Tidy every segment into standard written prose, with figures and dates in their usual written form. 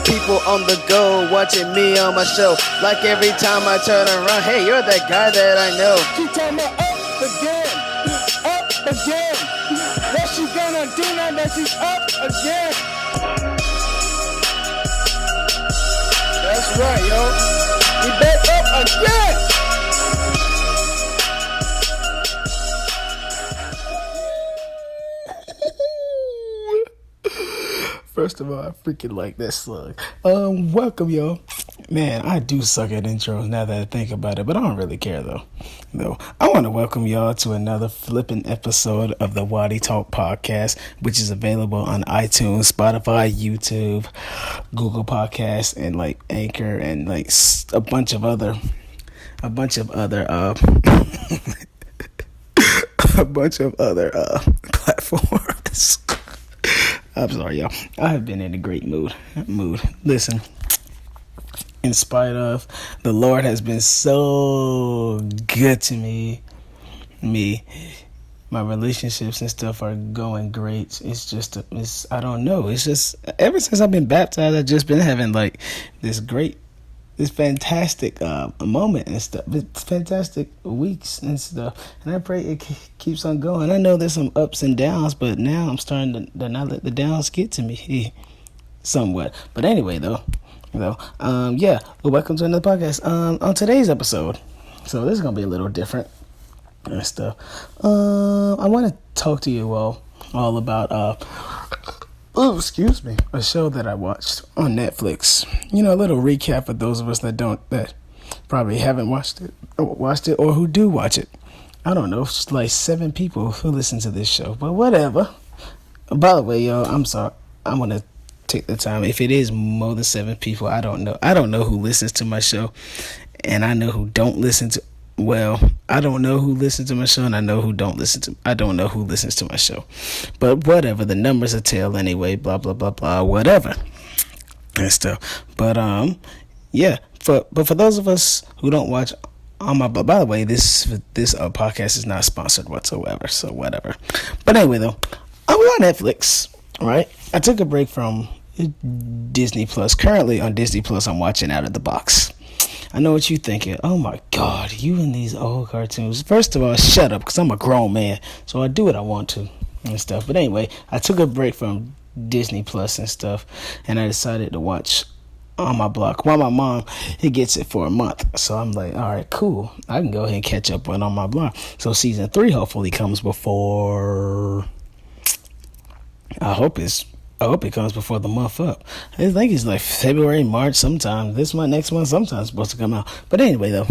people on the go watching me on my show. Like every time I turn around, hey, you're that guy that I know. She turned me up again. What she gonna do now that she's up again? That's right, yo. We back up again. First of all, I freaking like that slug. Welcome, y'all. Man, I do suck at intros now that I think about it, but I don't really care, though. I want to welcome y'all to another flipping episode of the Waddy Talk podcast, which is available on iTunes, Spotify, YouTube, Google Podcasts, and like Anchor, and like a bunch of other platforms. I'm sorry, y'all. I have been in a great mood. Listen, in spite of, the Lord has been so good to me. My relationships and stuff are going great. I don't know. It's just, ever since I've been baptized, I've just been having like this fantastic moment and stuff. It's fantastic weeks and stuff. And I pray it keeps on going. I know there's some ups and downs, but now I'm starting to not let the downs get to me somewhat. But anyway, welcome to another podcast. On today's episode, so this is going to be a little different and stuff. I want to talk to you all about a show that I watched on Netflix. You know, a little recap for those of us that probably haven't watched it or who do watch it. I don't know, it's like 7 people who listen to this show, but whatever. By the way, y'all, I'm sorry. I'm gonna take the time. If it is more than 7 people, I don't know. I don't know who listens to my show, and I know who don't listen to. Well, I don't know who listens to my show, and I know who don't listen to. I don't know who listens to my show, but whatever. The numbers are tell anyway. Blah blah blah blah. Whatever and stuff. But yeah. For those of us who don't watch on my. By the way, this podcast is not sponsored whatsoever. So whatever. But anyway, though, I'm on Netflix. Right. I took a break from Disney Plus. Currently on Disney Plus, I'm watching Out of the Box. I know what you're thinking. Oh my God, you and these old cartoons. First of all, shut up, because I'm a grown man, so I do what I want to and stuff. But anyway, I took a break from Disney Plus and stuff, and I decided to watch On My Block. While my mom, he gets it for a month. So I'm like, all right, cool. I can go ahead and catch up on My Block. So season 3 hopefully comes before... I hope it comes before the month up. I think it's like February, March, sometime. This month, next month, sometime it's supposed to come out. But anyway, though,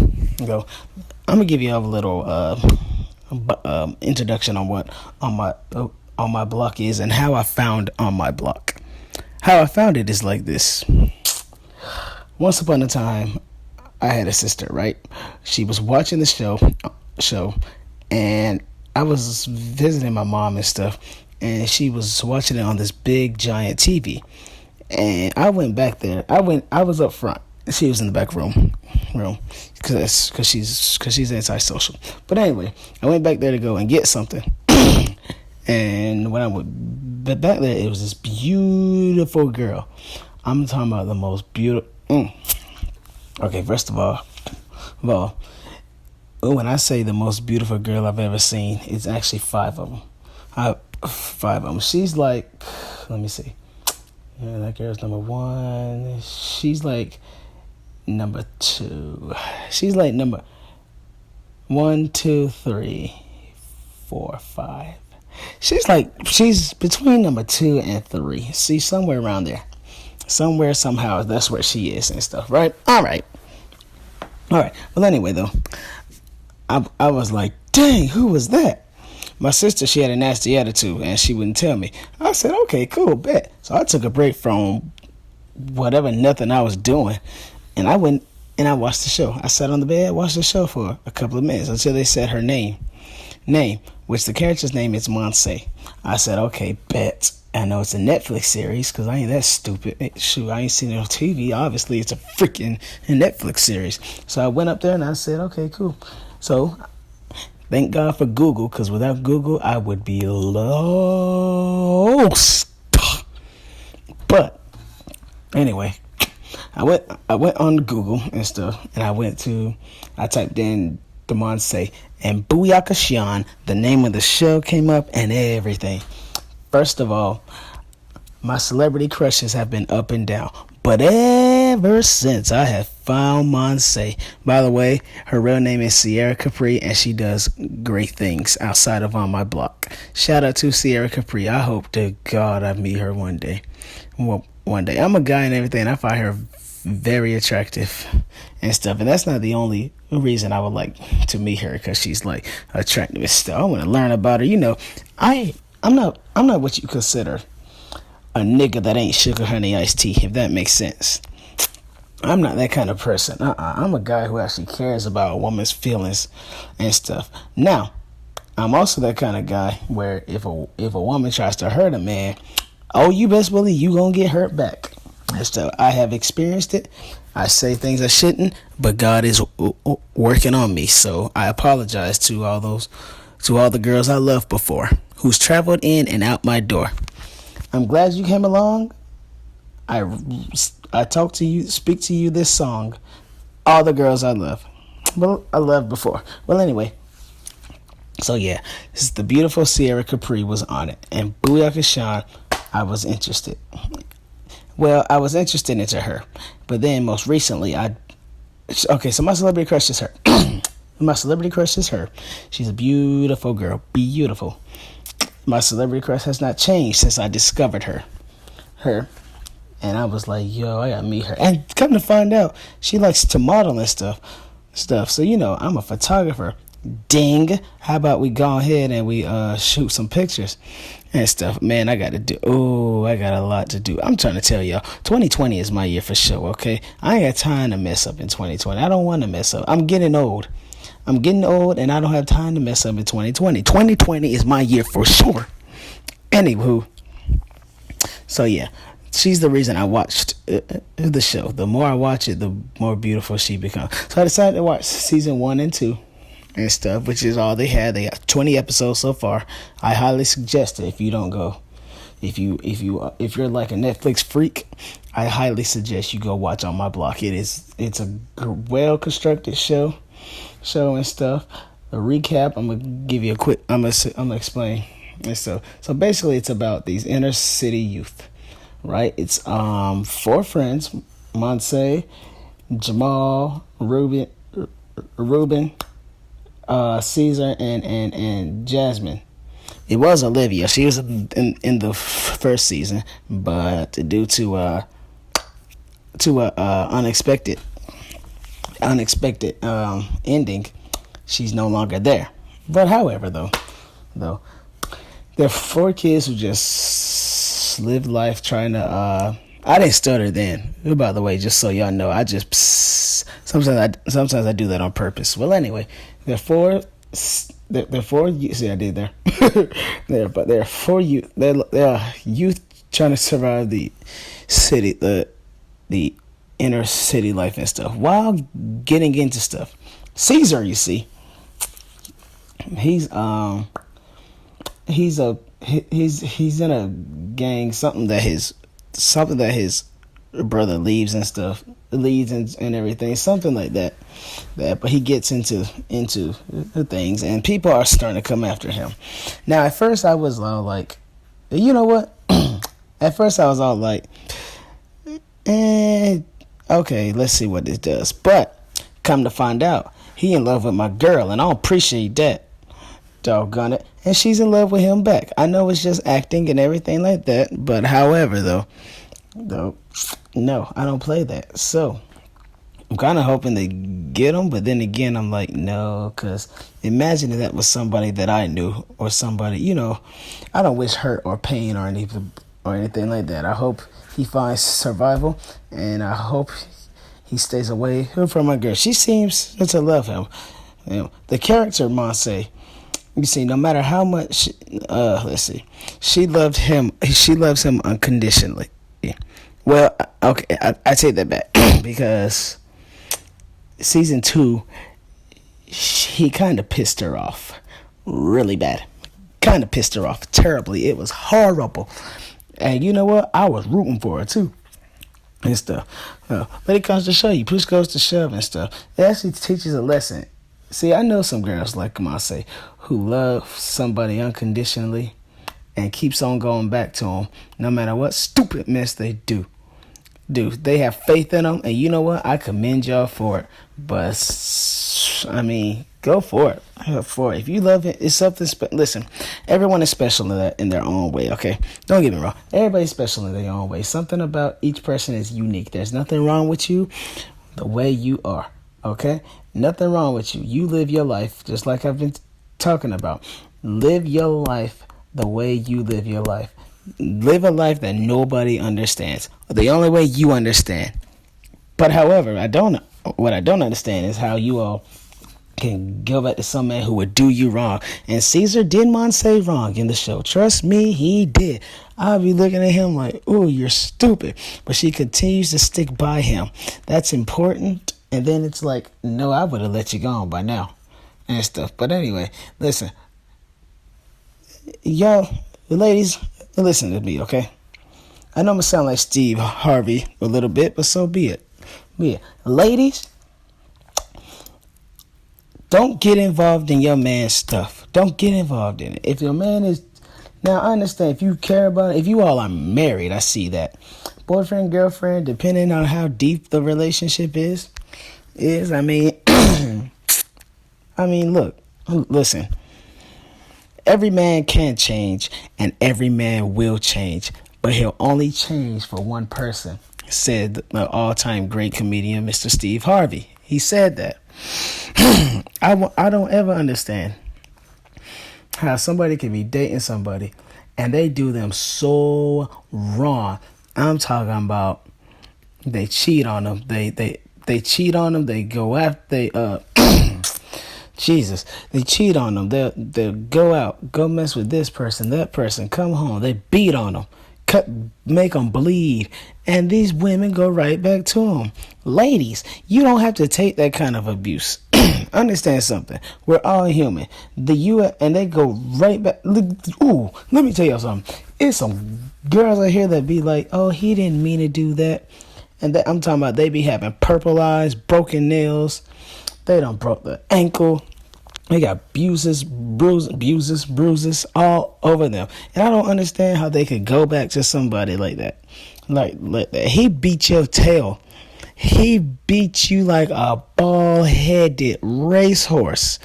I'm gonna give you all a little introduction on what on my block is and how I found On My Block. How I found it is like this. Once upon a time, I had a sister. Right, she was watching the show, and I was visiting my mom and stuff. And she was watching it on this big giant TV, and I went back there. I was up front. She was in the back room, because she's antisocial. But anyway, I went back there to go and get something. And when I went back there, it was this beautiful girl. I'm talking about the most beautiful. Okay, first of all, when I say the most beautiful girl I've ever seen, it's actually 5 of them. 5 of them. She's like, let me see. Yeah, that girl's number 1. She's like number 2. She's like number 1, 2, 3, 4, 5. She's between number 2 and 3. See, somewhere around there. Somewhere, somehow, that's where she is and stuff, right? All right. Well, anyway, though, I was like, dang, who was that? My sister, she had a nasty attitude, and she wouldn't tell me. I said, okay, cool, bet. So I took a break from nothing I was doing, and I went and I watched the show. I sat on the bed, watched the show for a couple of minutes until they said her name, which the character's name is Monse. I said, okay, bet. I know it's a Netflix series, because I ain't that stupid. Shoot, I ain't seen it on TV. Obviously, it's a freaking Netflix series. So I went up there, and I said, okay, cool. So... thank God for Google, because without Google, I would be lost. But, anyway, I went on Google and stuff, and I typed in Demonse, and Booyakashian, the name of the show came up and everything. First of all, my celebrity crushes have been up and down, but ever since I have found Monse, by the way, her real name is Sierra Capri, and she does great things outside of On My Block. Shout out to Sierra Capri. I hope to God I meet her one day. Well, one day. I'm a guy and everything. I find her very attractive and stuff, and that's not the only reason I would like to meet her, because she's like attractive and stuff. I want to learn about her. You know, I'm not what you consider a nigga that ain't sugar honey iced tea, if that makes sense. I'm not that kind of person. I'm a guy who actually cares about a woman's feelings and stuff. Now, I'm also that kind of guy where if a woman tries to hurt a man, oh, you best believe you gonna get hurt back. And stuff. I have experienced it. I say things I shouldn't, but God is working on me. So I apologize to all the girls I loved before, who's traveled in and out my door. I'm glad you came along. I talk to you, speak to you this song. All the girls I love. Well, I loved before. Well, anyway. So yeah, this is the beautiful Sierra Capri was on it. And Booyaka Sean, I was interested. Well, I was interested into her. But then most recently, so my celebrity crush is her. My celebrity crush is her. She's a beautiful girl. Beautiful. My celebrity crush has not changed since I discovered her. And I was like, yo, I gotta meet her. And come to find out, she likes to model and stuff. So, you know, I'm a photographer. Ding. How about we go ahead and we shoot some pictures and stuff. Man, I got a lot to do. I'm trying to tell y'all, 2020 is my year for sure, okay? I ain't got time to mess up in 2020. I don't want to mess up. I'm getting old, and I don't have time to mess up in 2020. 2020 is my year for sure. Anywho, so yeah, she's the reason I watched the show. The more I watch it, the more beautiful she becomes. So I decided to watch season 1 and 2 and stuff, which is all they had. They got 20 episodes so far. I highly suggest it if you don't go. If you're like a Netflix freak, I highly suggest you go watch On My Block. It's a well constructed show and stuff. A recap, I'm gonna give you a quick. I'm gonna explain. And so basically, it's about these inner city youth, right? It's 4 friends: Monse, Jamal, Ruben, Caesar, and Jasmine. It was Olivia. She was in the first season, but due to unexpected ending, she's no longer there. But however, though, there are 4 kids who just lived life trying to. I didn't stutter then. By the way, just so y'all know, I just sometimes I do that on purpose. Well, anyway, there are 4. There are 4 youth. See, I did there. There are 4 youth. There are youth trying to survive the city, the inner city life and stuff, while getting into stuff. Caesar, you see, he's in a gang. Something that his brother leads and everything, something like that. But he gets into the things, and people are starting to come after him. Now, at first, I was all like, you know what? At first, I was all like, okay, let's see what this does. But come to find out, he in love with my girl, and I don't appreciate that. Doggone it. And she's in love with him back. I know it's just acting and everything like that, but however, though, no, I don't play that. So I'm kind of hoping to get him, but then again, I'm like, no, because imagine if that was somebody that I knew, or somebody, you know, I don't wish hurt or pain or anything like that. I hope he finds survival, and I hope he stays away from my girl. She seems to love him. You know, the character Monse, you see, no matter how much, she loves him unconditionally. Well, okay, I take that back because season 2, he kind of pissed her off really bad. Kind of pissed her off terribly. It was horrible. And you know what? I was rooting for her too. and stuff. But it comes to show you, push goes to shove and stuff. It actually teaches a lesson. See, I know some girls, like I say, who love somebody unconditionally and keeps on going back to them no matter what stupid mess they do. They have faith in them, and you know what? I commend y'all for it. But I mean, go for it. If you love it, it's something special. Listen, everyone is special in their own way. Okay, don't get me wrong. Everybody's special in their own way. Something about each person is unique. There's nothing wrong with you, the way you are. Okay, nothing wrong with you. You live your life just like I've been talking about. Live your life the way you live your life. Live a life that nobody understands. The only way you understand. But however, what I don't understand is how you all can go back to some man who would do you wrong. And Caesar did not say wrong in the show. Trust me, he did. I'll be looking at him like, oh, you're stupid. But she continues to stick by him. That's important. And then it's like, no, I would have let you go on by now. And stuff. But anyway, listen. Y'all, ladies, listen to me, okay? I know I'm going to sound like Steve Harvey a little bit, but so be it. Ladies, don't get involved in your man's stuff. Don't get involved in it. If your man is... Now, I understand if you care about it. If you all are married, I see that. Boyfriend, girlfriend, depending on how deep the relationship is, I mean... look, listen. Every man can change, and every man will change, but he'll only change for one person, said the all-time great comedian, Mr. Steve Harvey. He said that. I don't ever understand how somebody can be dating somebody, and they do them so wrong. I'm talking about they cheat on them. They cheat on them. They go after, Jesus, they cheat on them. They'll go mess with this person, that person, come home. They beat on them, make them bleed. And these women go right back to them. Ladies, you don't have to take that kind of abuse. Understand something. We're all human. And they go right back. Ooh, let me tell you something. It's some girls out here that be like, oh, he didn't mean to do that. And I'm talking about they be having purple eyes, broken nails. They done broke the ankle. They got bruises all over them. And I don't understand how they could go back to somebody like that. Like that. He beat your tail. He beat you like a bald-headed racehorse.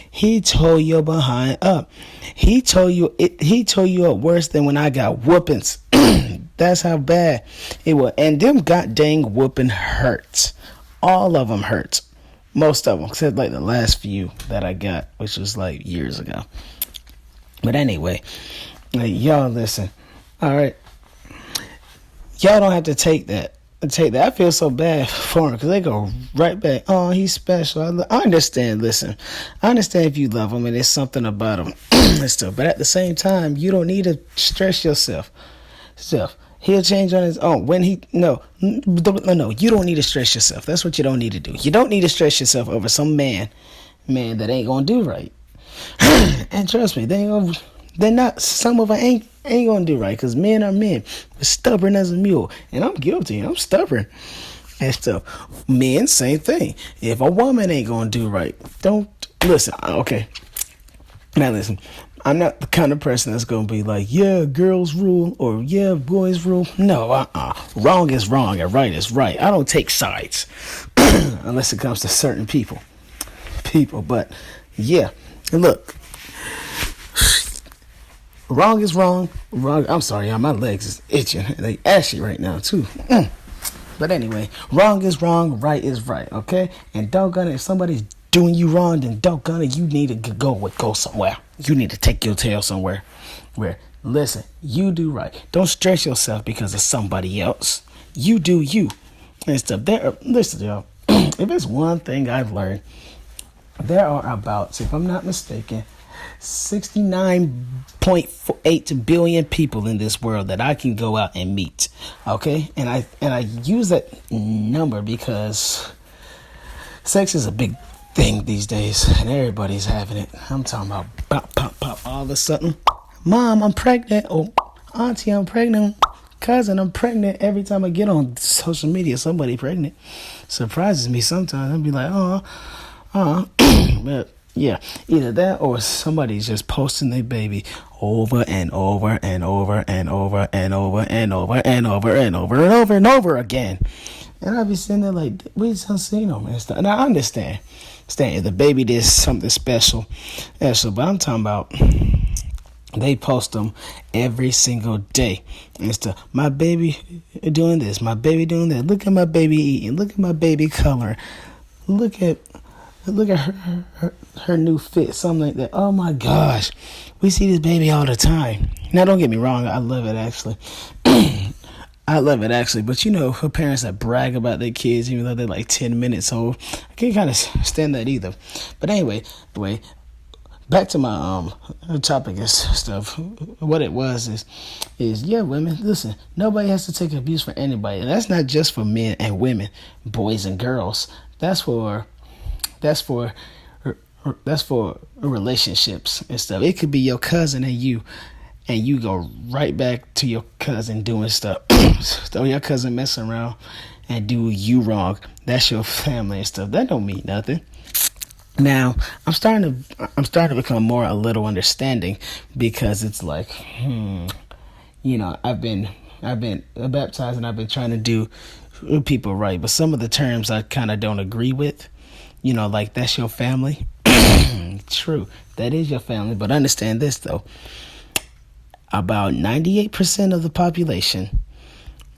He tore your behind up. He tore you up worse than when I got whoopings. That's how bad it was. And them god dang whooping hurts. All of them hurts. Most of them, except like the last few that I got, which was like years ago. But anyway, y'all listen. All right. Y'all don't have to take that. I feel so bad for him because they go right back. Oh, he's special. I understand. Listen, I understand if you love him and there's something about him and stuff. But at the same time, you don't need to stress yourself. He'll change on his own. No, you don't need to stress yourself. That's what you don't need to do. You don't need to stress yourself over some man that ain't gonna do right. And trust me, some of them ain't gonna do right, because men are men. We're stubborn as a mule. And I'm guilty. I'm stubborn and stuff. Men, same thing. If a woman ain't gonna do right, don't listen. Okay. Now listen. I'm not the kind of person that's going to be like, yeah, girls rule, or yeah, boys rule. No, wrong is wrong and right is right. I don't take sides unless it comes to certain people. But yeah, and look, wrong is wrong. I'm sorry, my legs is itching. They ashy right now too. But anyway, wrong is wrong, right is right. Okay, and doggone it, if somebody's doing you wrong, then doggone it, you need to go somewhere. You need to take your tail somewhere where, listen, you do right. Don't stress yourself because of somebody else. You do you and stuff. Listen, y'all, if it's one thing I've learned, there are about, if I'm not mistaken, 69.8 billion people in this world that I can go out and meet. Okay, and I use that number because sex is a big thing these days, and everybody's having it. I'm talking about pop, all of a sudden, Mom, I'm pregnant, or Auntie, I'm pregnant. cousin, I'm pregnant. Every time I get on social media, somebody pregnant. Surprises me sometimes. I'll be like, but yeah, either that or somebody's just posting their baby over and over and over and over and over and over and over and over and over and over again. And I'll be sitting there like, we just don't see them and stuff. And I understand. If the baby did something special, but I'm talking about they post them every single day and stuff. My baby doing this, my baby doing that. Look at my baby eating. Look at my baby coloring. Look at her new fit, something like that. Oh my gosh, we see this baby all the time. Now, don't get me wrong, I love it actually. But you know, her parents that brag about their kids, even though they're like 10 minutes old, I can't kind of stand that either. But anyway, back to my topic and stuff. What it was is yeah, women, listen, nobody has to take abuse for anybody, and that's not just for men and women, boys and girls. That's for relationships and stuff. It could be your cousin and you go right back to your cousin doing stuff. So your cousin messing around and do you wrong. That's your family and stuff. That don't mean nothing. Now, I'm starting to become more a little understanding, because it's like, you know, I've been baptized and I've been trying to do people right, but some of the terms I kind of don't agree with. You know, like, that's your family. True, that is your family, but understand this though. About 98% of the population,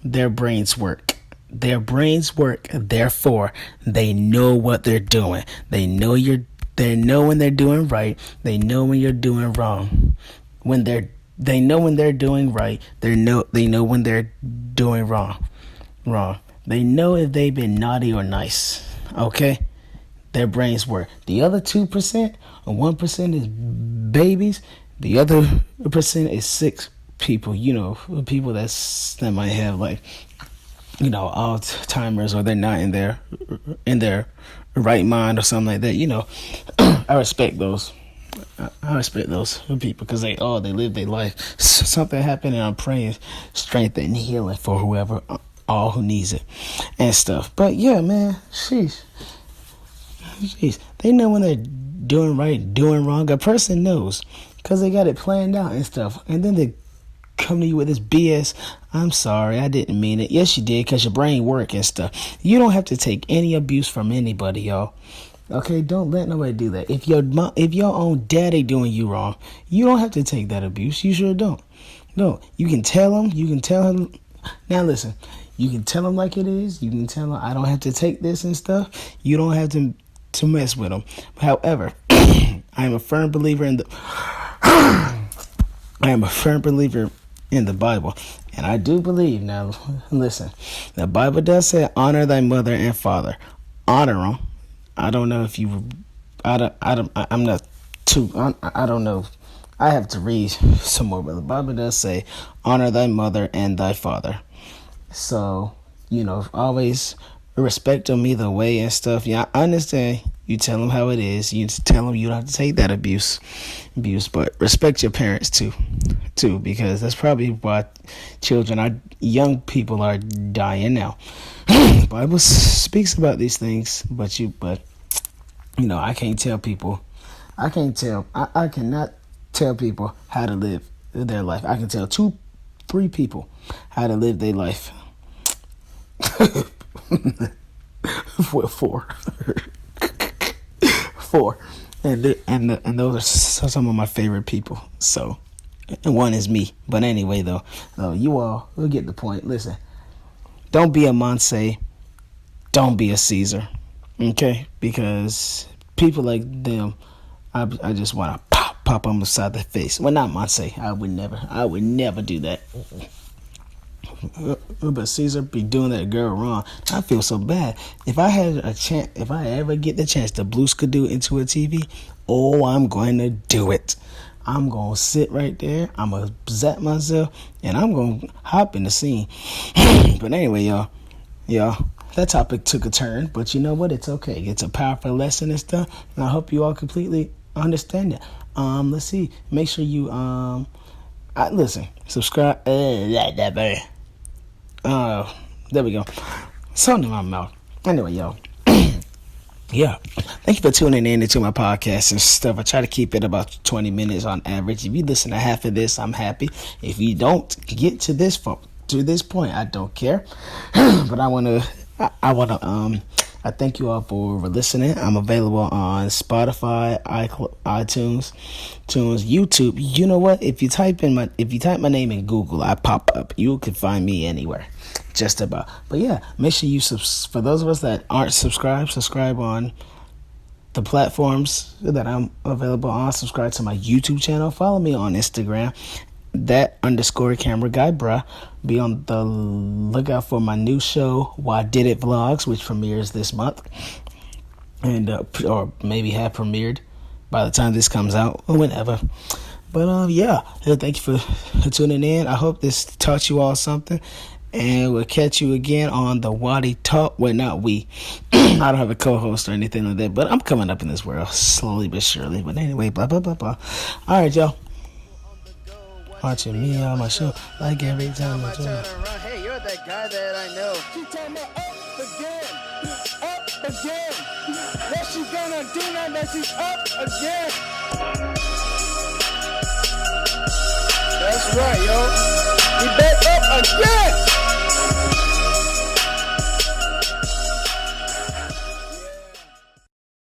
their brains work. Therefore, they know what they're doing. They know when they're doing right. They know when you're doing wrong. They know when they're doing right. They know when they're doing wrong. They know if they've been naughty or nice. Okay? Their brains work. The other 2% or 1% is babies. The other percent is sick people. You know, people that might have, like, you know, Alzheimer's, or they're not in their right mind or something like that. You know, I respect those. I respect those people, because they live their life. Something happened, and I'm praying strength and healing for whoever, all who needs it and stuff. But yeah, man, sheesh, they know when they're doing right, doing wrong. A person knows, because they got it planned out and stuff. And then they come to you with this BS. I'm sorry, I didn't mean it. Yes, you did, because your brain work and stuff. You don't have to take any abuse from anybody, y'all. Okay, don't let nobody do that. If your own daddy doing you wrong, you don't have to take that abuse. You sure don't. No, you can tell him. You can tell him. Now listen, you can tell him like it is. You can tell him, I don't have to take this and stuff. You don't have to mess with him. However, I am a firm believer in the Bible. And I do believe, now listen, the Bible does say, honor thy mother and father. Honor them. I don't know if you, I'm not too, I don't know. I have to read some more, but the Bible does say, honor thy mother and thy father. So, you know, always respect them either way and stuff. Yeah, I understand. You tell them how it is. You tell them you don't have to take that abuse, but respect your parents too, because that's probably why young people are dying now. The Bible speaks about these things, but you know, I can't tell people. I cannot tell people how to live their life. I can tell 2-3 people how to live their life. Well, 4. 4, and those are some of my favorite people. So, and one is me. But anyway, though, you all will get the point. Listen, don't be a Monse, don't be a Caesar, okay? Because people like them, I just want to pop them beside the face. Well, not Monse. I would never do that. But Caesar be doing that girl wrong. I feel so bad. If I ever get the chance to blue skidoo into a TV, I'm going to do it. I'm going to sit right there. I'm going to zap myself, and I'm going to hop in the scene. But anyway, y'all, that topic took a turn, but you know what? It's okay. It's a powerful lesson and stuff, and I hope you all completely understand it. Let's see. Make sure you, listen, subscribe. There we go. Something in my mouth. Anyway, yo. Yeah. Thank you for tuning in into my podcast and stuff. I try to keep it about 20 minutes on average. If you listen to half of this, I'm happy. If you don't get to this point, I don't care. But I thank you all for listening. I'm available on Spotify, iTunes, YouTube. You know what? If you type my name in Google, I pop up. You can find me anywhere, just about. But yeah, make sure you for those of us that aren't subscribe on the platforms that I'm available on. Subscribe to my YouTube channel. Follow me on Instagram. _camera guy, bruh. Be on the lookout for my new show, Why Did It Vlogs, which premieres this month, and or maybe have premiered by the time this comes out or whenever. But yeah, thank you for tuning in. I hope this taught you all something, and we'll catch you again on the Waddy Talk. Well, not we. I don't have a co-host or anything like that, but I'm coming up in this world slowly but surely. But anyway, blah blah blah blah. All right, y'all. Watching me on my show like every time I turn around. Hey, you're that guy that I know. She tell me up again. What she gonna do now that she's up again? That's right, yo.